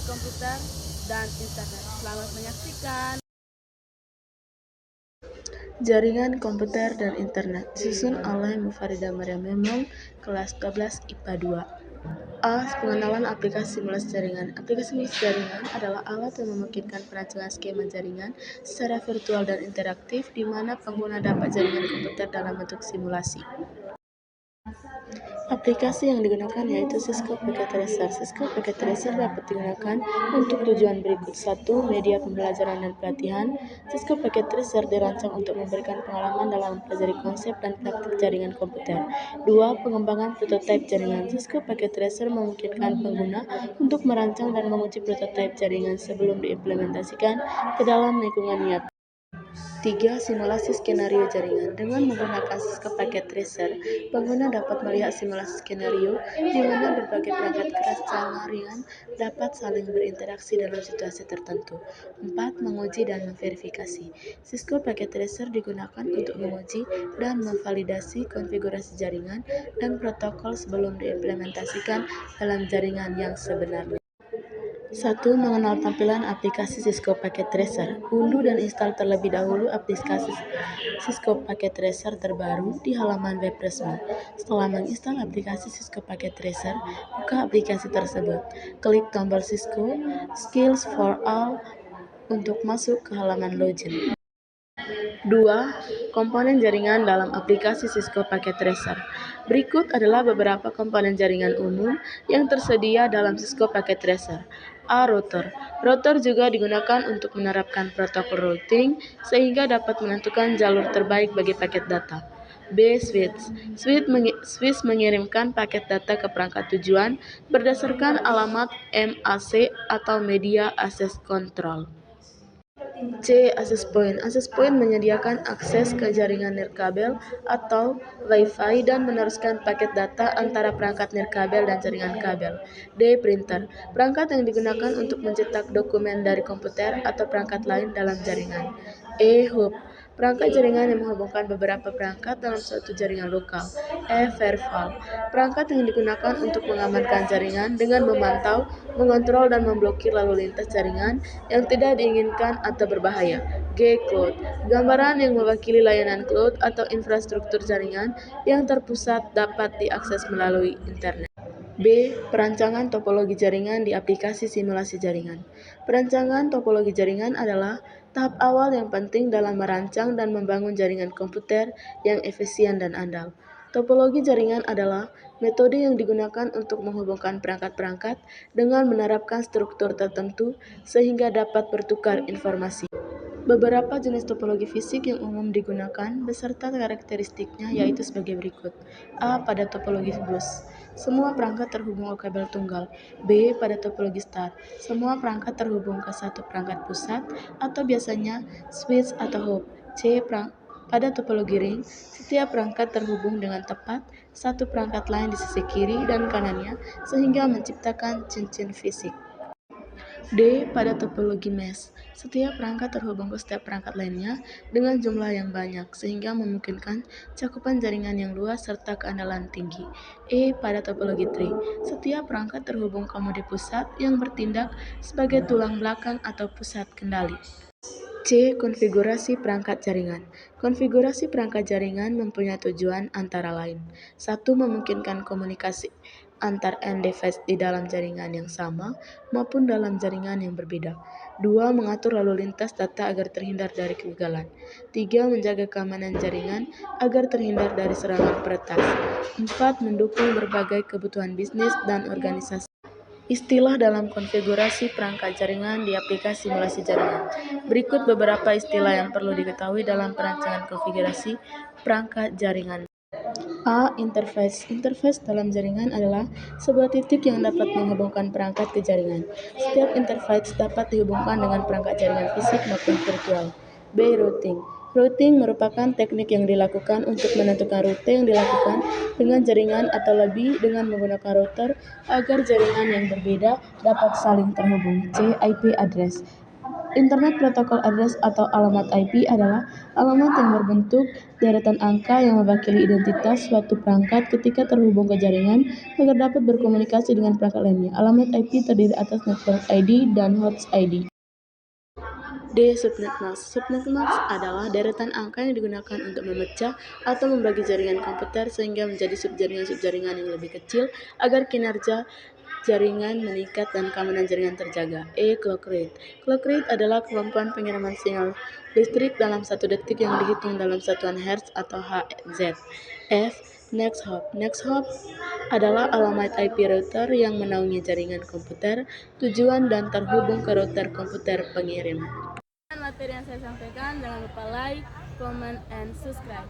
komputer, dan internet. Selamat menyaksikan. Jaringan komputer dan internet disusun oleh Mufarida Maryam Memong, kelas 12 IPA 2. A. Pengenalan aplikasi simulasi jaringan. Aplikasi simulasi jaringan adalah alat yang memungkinkan perancangan skema jaringan secara virtual dan interaktif di mana pengguna dapat jaringan komputer dalam bentuk simulasi. Aplikasi yang digunakan yaitu Cisco Packet Tracer. Cisco Packet Tracer dapat digunakan untuk tujuan berikut. 1. Media pembelajaran dan pelatihan. Cisco Packet Tracer dirancang untuk memberikan pengalaman dalam mempelajari konsep dan praktik jaringan komputer. 2. Pengembangan prototipe jaringan. Cisco Packet Tracer memungkinkan pengguna untuk merancang dan menguji prototipe jaringan sebelum diimplementasikan ke dalam lingkungan nyata. 3. Simulasi skenario jaringan. Dengan menggunakan Cisco Packet Tracer, pengguna dapat melihat simulasi skenario di mana berbagai perangkat keras jaringan dapat saling berinteraksi dalam situasi tertentu. 4. Menguji dan memverifikasi. Cisco Packet Tracer digunakan untuk menguji dan memvalidasi konfigurasi jaringan dan protokol sebelum diimplementasikan dalam jaringan yang sebenarnya. 1. Mengenal tampilan aplikasi Cisco Packet Tracer. Unduh dan install terlebih dahulu aplikasi Cisco Packet Tracer terbaru di halaman web resmi. Setelah menginstal aplikasi Cisco Packet Tracer, buka aplikasi tersebut. Klik tombol Cisco Skills for All untuk masuk ke halaman login. 2. Komponen jaringan dalam aplikasi Cisco Packet Tracer. Berikut adalah beberapa komponen jaringan umum yang tersedia dalam Cisco Packet Tracer. A. Router. Router juga digunakan untuk menerapkan protokol routing sehingga dapat menentukan jalur terbaik bagi paket data. B. Switch. Switch mengirimkan paket data ke perangkat tujuan berdasarkan alamat MAC atau Media Access Control. C. Access Point. Access Point menyediakan akses ke jaringan nirkabel atau Wi-Fi dan meneruskan paket data antara perangkat nirkabel dan jaringan kabel. D. Printer. Perangkat yang digunakan untuk mencetak dokumen dari komputer atau perangkat lain dalam jaringan. E. Hub. Perangkat jaringan yang menghubungkan beberapa perangkat dalam suatu jaringan lokal. E. Firewall. Perangkat yang digunakan untuk mengamankan jaringan dengan memantau, mengontrol dan memblokir lalu lintas jaringan yang tidak diinginkan atau berbahaya. G. Cloud. Gambaran yang mewakili layanan cloud atau infrastruktur jaringan yang terpusat dapat diakses melalui internet. B. Perancangan topologi jaringan di aplikasi simulasi jaringan. Perancangan topologi jaringan adalah tahap awal yang penting dalam merancang dan membangun jaringan komputer yang efisien dan andal. Topologi jaringan adalah metode yang digunakan untuk menghubungkan perangkat-perangkat dengan menerapkan struktur tertentu sehingga dapat bertukar informasi. Beberapa jenis topologi fisik yang umum digunakan beserta karakteristiknya yaitu sebagai berikut. A. Pada topologi bus, semua perangkat terhubung ke kabel tunggal. B. Pada topologi star, semua perangkat terhubung ke satu perangkat pusat atau biasanya switch atau hub. C. Pada topologi ring, setiap perangkat terhubung dengan tepat satu perangkat lain di sisi kiri dan kanannya sehingga menciptakan cincin fisik. D. Pada topologi mesh, setiap perangkat terhubung ke setiap perangkat lainnya dengan jumlah yang banyak sehingga memungkinkan cakupan jaringan yang luas serta keandalan tinggi. E. Pada topologi tree, setiap perangkat terhubung ke mode pusat yang bertindak sebagai tulang belakang atau pusat kendali. C. Konfigurasi perangkat jaringan. Konfigurasi perangkat jaringan mempunyai tujuan antara lain. 1. Memungkinkan komunikasi antar end device di dalam jaringan yang sama maupun dalam jaringan yang berbeda. 2. Mengatur lalu lintas data agar terhindar dari kegagalan. 3. Menjaga keamanan jaringan agar terhindar dari serangan peretas. 4. Mendukung berbagai kebutuhan bisnis dan organisasi. Istilah dalam konfigurasi perangkat jaringan di aplikasi simulasi jaringan. Berikut beberapa istilah yang perlu diketahui dalam perancangan konfigurasi perangkat jaringan. A. Interface. Interface dalam jaringan adalah sebuah titik yang dapat menghubungkan perangkat ke jaringan. Setiap interface dapat dihubungkan dengan perangkat jaringan fisik maupun virtual. B. Routing. Routing merupakan teknik yang dilakukan untuk menentukan rute yang dilakukan dengan jaringan atau lebih dengan menggunakan router agar jaringan yang berbeda dapat saling terhubung. C. IP address. Internet Protocol Address atau alamat IP adalah alamat yang berbentuk deretan angka yang mewakili identitas suatu perangkat ketika terhubung ke jaringan agar dapat berkomunikasi dengan perangkat lainnya. Alamat IP terdiri atas Network ID dan Host ID. D. Subnet mask. Subnet mask adalah deretan angka yang digunakan untuk memecah atau membagi jaringan komputer sehingga menjadi subjaringan-subjaringan yang lebih kecil agar kinerja jaringan meningkat dan keamanan jaringan terjaga. E. Clock rate. Clock rate adalah kemampuan pengiriman sinyal listrik dalam 1 detik yang dihitung dalam satuan Hertz atau Hz. F. Next hop. Next hop adalah alamat IP router yang menaungi jaringan komputer tujuan dan terhubung ke router komputer pengirim. Materi yang saya sampaikan, jangan lupa like, comment, and subscribe.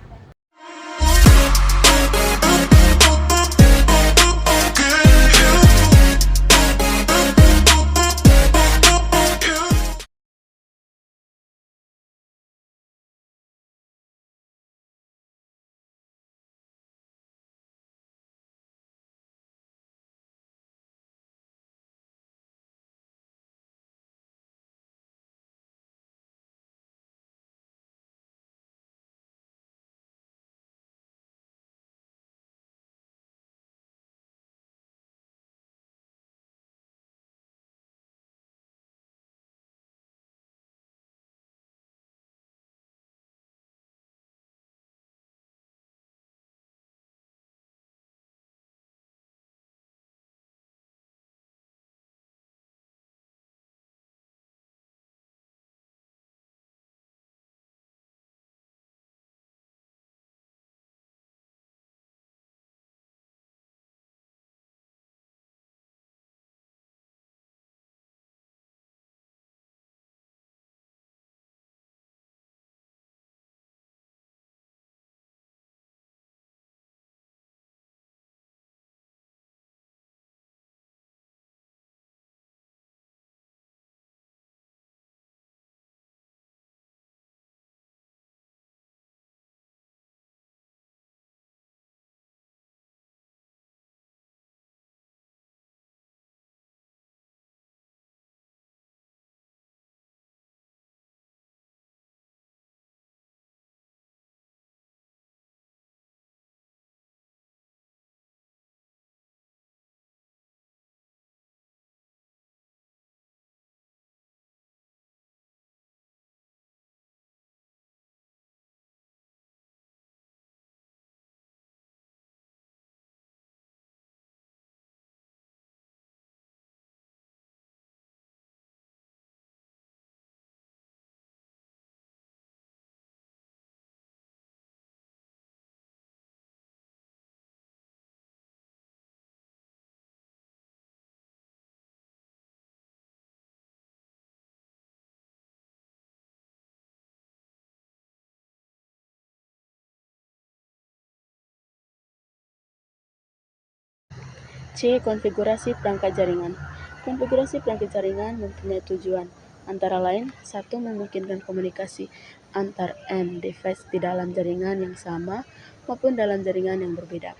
C. Konfigurasi perangkat jaringan. Konfigurasi perangkat jaringan mempunyai tujuan, antara lain, 1. Memungkinkan komunikasi antar N device di dalam jaringan yang sama maupun dalam jaringan yang berbeda.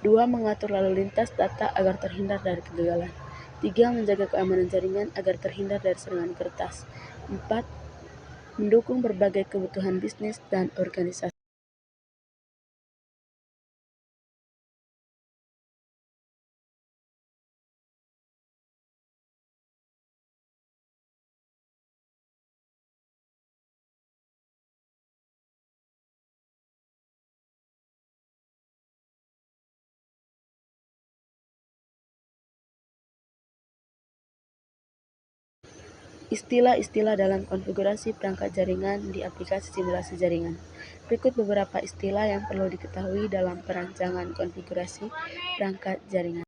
2. Mengatur lalu lintas data agar terhindar dari kegagalan. 3. Menjaga keamanan jaringan agar terhindar dari serangan kertas. 4. Mendukung berbagai kebutuhan bisnis dan organisasi. Istilah-istilah dalam konfigurasi perangkat jaringan di aplikasi simulasi jaringan. Berikut beberapa istilah yang perlu diketahui dalam perancangan konfigurasi perangkat jaringan.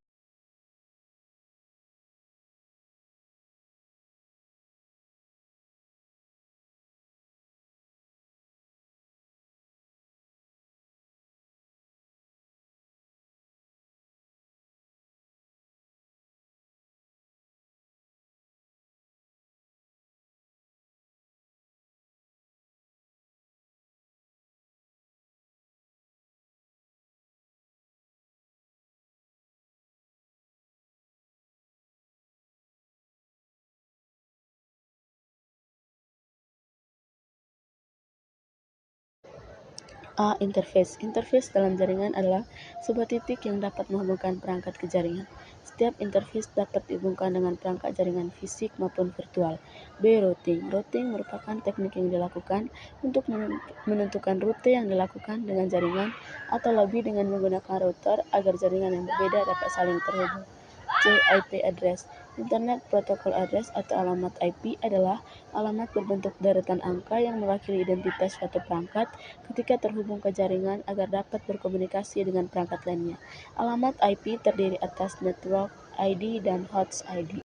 A. Interface. Interface dalam jaringan adalah sebuah titik yang dapat menghubungkan perangkat ke jaringan. Setiap interface dapat dihubungkan dengan perangkat jaringan fisik maupun virtual. B. Routing. Routing merupakan teknik yang dilakukan untuk menentukan rute yang dilakukan dengan jaringan atau lebih dengan menggunakan router agar jaringan yang berbeda dapat saling terhubung. C. IP address. Internet Protocol Address atau alamat IP adalah alamat berbentuk deretan angka yang mewakili identitas suatu perangkat ketika terhubung ke jaringan agar dapat berkomunikasi dengan perangkat lainnya. Alamat IP terdiri atas Network ID dan Host ID.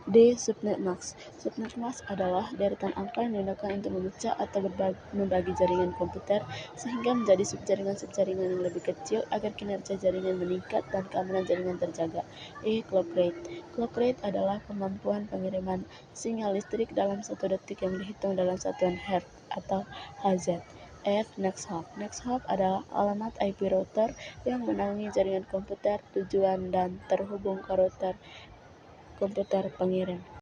D. Subnet Mask. Subnet Mask adalah deretan angka yang digunakan untuk memecah atau membagi jaringan komputer sehingga menjadi subjaringan-subjaringan yang lebih kecil agar kinerja jaringan meningkat dan keamanan jaringan terjaga. E. Clock rate. Clock rate adalah kemampuan pengiriman sinyal listrik dalam 1 detik yang dihitung dalam satuan Hertz atau Hz. F. Next hop. Next hop adalah alamat IP router yang menaungi jaringan komputer tujuan dan terhubung ke router komputer pengirim.